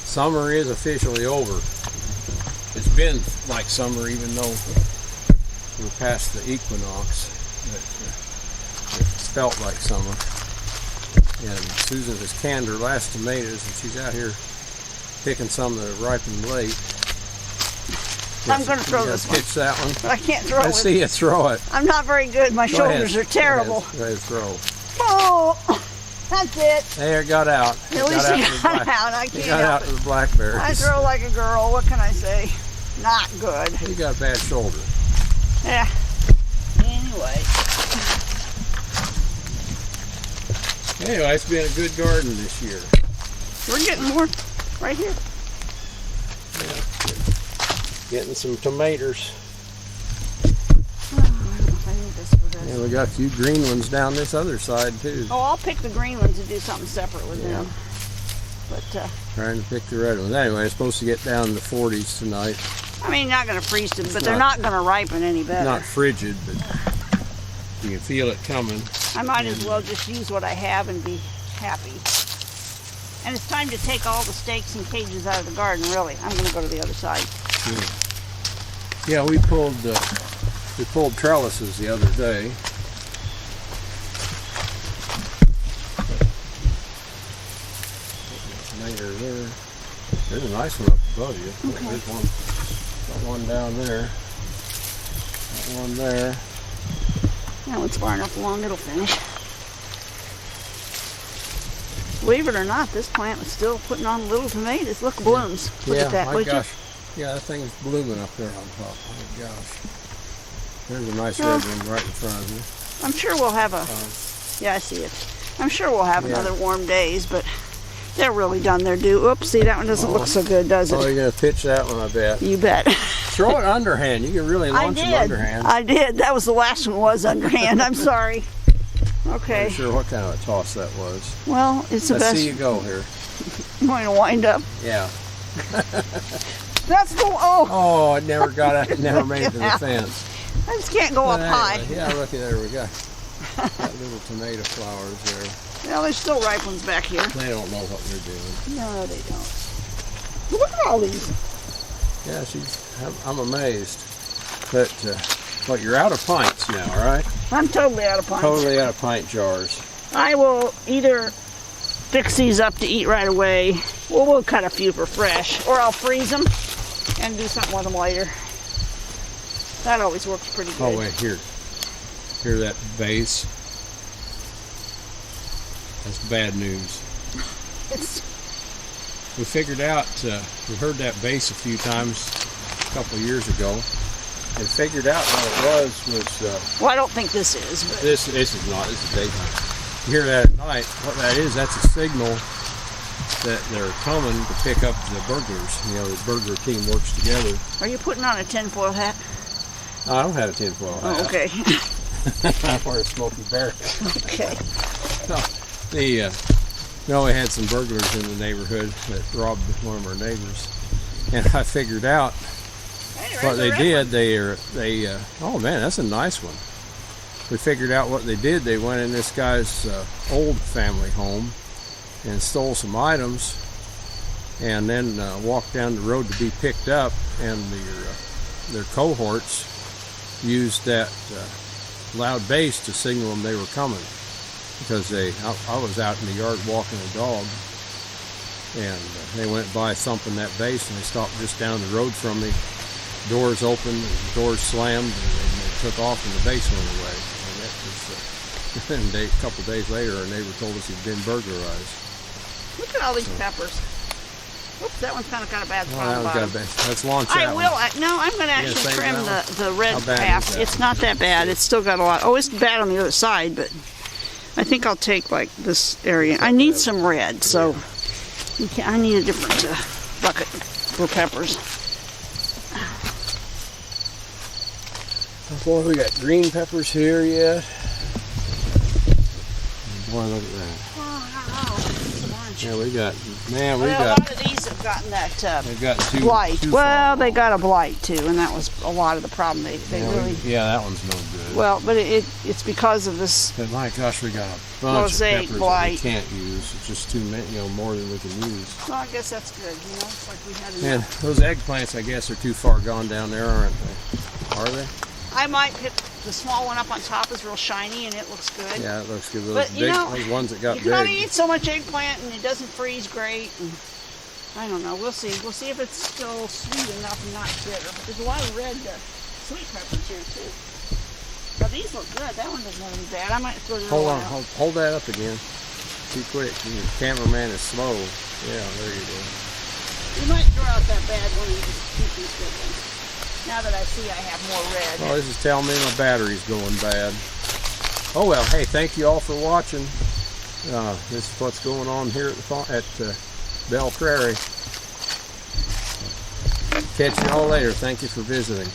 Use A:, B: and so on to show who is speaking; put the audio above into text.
A: Summer is officially over. It's been like summer even though we're past the equinox. It's felt like summer. And Susan has canned her last tomatoes and she's out here picking some that have ripened late.
B: I'm going to throw this one.
A: Pitch that one.
B: But I can't throw it.
A: I see you throw it.
B: I'm not very good. My shoulders are terrible.
A: Go ahead, throw.
B: Oh, that's it.
A: There, it got out.
B: At least it got out. I can't
A: got out to the blackberries.
B: I throw like a girl. What can I say? Not good.
A: You got a bad shoulder.
B: Yeah. Anyway.
A: Anyway, it's been a good garden this year.
B: We're getting more right here.
A: Yeah, getting some tomatoes.
B: Oh, I don't know if I need this for this.
A: Yeah, we got a few green ones down this other side too.
B: Oh, I'll pick the green ones and do something separate with them. But
A: trying to pick the red ones. Anyway, it's supposed to get down in the 40s tonight.
B: I mean, not going to freeze them, but they're not going to ripen any better.
A: Not frigid, but you can feel it coming.
B: I might as well just use what I have and be happy. And it's time to take all the stakes and cages out of the garden, really. I'm going to go to the other side.
A: Yeah, we pulled trellises the other day. There. There's a nice one up above you.
B: Okay.
A: There's one. Got one down there. Got one there.
B: That one's far enough along, it'll finish. Believe it or not, this plant is still putting on little tomatoes. Look, blooms. Look at that,
A: my
B: would
A: gosh. Yeah, that thing's blooming up there on top. Oh my gosh. There's a nice red one right in front of you.
B: I'm sure we'll have a... yeah, I see it. I'm sure we'll have another warm days, but they're really done their due. Oops, see, that one doesn't look so good, does it?
A: Oh, you're going to pitch that one, I bet.
B: You bet.
A: Throw it underhand. You can really launch them underhand.
B: I did. That was the last one was underhand. I'm sorry. Okay.
A: I'm not sure what kind of a toss that was.
B: Well, it's the best.
A: Let's see you go here.
B: I'm going to wind up.
A: Yeah.
B: That's the... Oh!
A: Oh, it never got out. It never made it to the fence.
B: I just can't go up high.
A: Yeah, look at there. We got little tomato flowers there.
B: Well, there's still ripe ones back here.
A: They don't know what they're doing.
B: No, they don't. Look at all these.
A: Yeah, I'm amazed. But, well, you're out of pints now, right?
B: I'm totally out of pints.
A: Totally out of pint jars.
B: I will either fix these up to eat right away. Well, we'll cut a few for fresh. Or I'll freeze them and do something with them later. That always works pretty good.
A: Oh, wait, here. Hear that bass? That's bad news. We figured out, we heard that bass a few times a couple of years ago, and figured out what it was
B: well, I don't think this is. But
A: this is not. This is daytime. You hear that at night? What that is? That's a signal that they're coming to pick up the burglars. You know, the burglar team works together.
B: Are you putting on a tinfoil hat?
A: I don't have a tinfoil hat.
B: Oh, okay.
A: I wear a Smoky Bear.
B: Okay.
A: No, we had some burglars in the neighborhood that robbed one of our neighbors, and I figured out what they did. Oh man, that's a nice one. We figured out what they did. They went in this guy's old family home and stole some items, and then walked down the road to be picked up. And their cohorts used that loud bass to signal them they were coming. Because I was out in the yard walking a dog, and they went by thumping that bass, and they stopped just down the road from me. Doors opened, and doors slammed, and they took off, and the bass went away. And that was, a couple of days later, our neighbor told us he'd been burglarized.
B: Look at all these peppers. Oops, that one's kind of got a bad spot on the bottom.
A: Let's launch that one.
B: No, I'm going to actually trim the red half. It's not that bad. It's still got a lot. Oh, it's bad on the other side, but I think I'll take like this area. I need some red, so I need a different bucket for peppers.
A: Boy, we got green peppers here yet. Boy, look at that.
B: Oh, I don't know.
A: Yeah, we got.
B: A lot of these have gotten that
A: they've got
B: blight. Well, they got a blight too, and that was a lot of the problem. They really.
A: Yeah, that one's no good. Well,
B: but it's because of this.
A: But my gosh, we got a bunch of peppers
B: blight.
A: that we can't use. It's just too many, more than we can use.
B: Well, I guess that's good. It's like we had enough.
A: And those eggplants, I guess, are too far gone down there, aren't they? Are they?
B: I might pick the small one up on top. Is real shiny and it looks good.
A: Yeah, it looks good.
B: But
A: those ones that got
B: you
A: big.
B: can only eat so much eggplant, and it doesn't freeze great. And I don't know. We'll see. We'll see if it's still sweet enough and not bitter. But there's a lot of red sweet peppers here too. Now these look good. That one doesn't look any bad. I might throw it
A: Hold on. Hold that up again. Too quick. Your cameraman is slow. Yeah, there you go.
B: You might throw out that bad one and just keep these good ones. Now that I see I have more red.
A: Oh, this is telling me my battery's going bad. Oh well. Hey, thank you all for watching. This is what's going on here at Belle Prairie. Catch you all later. Thank you for visiting.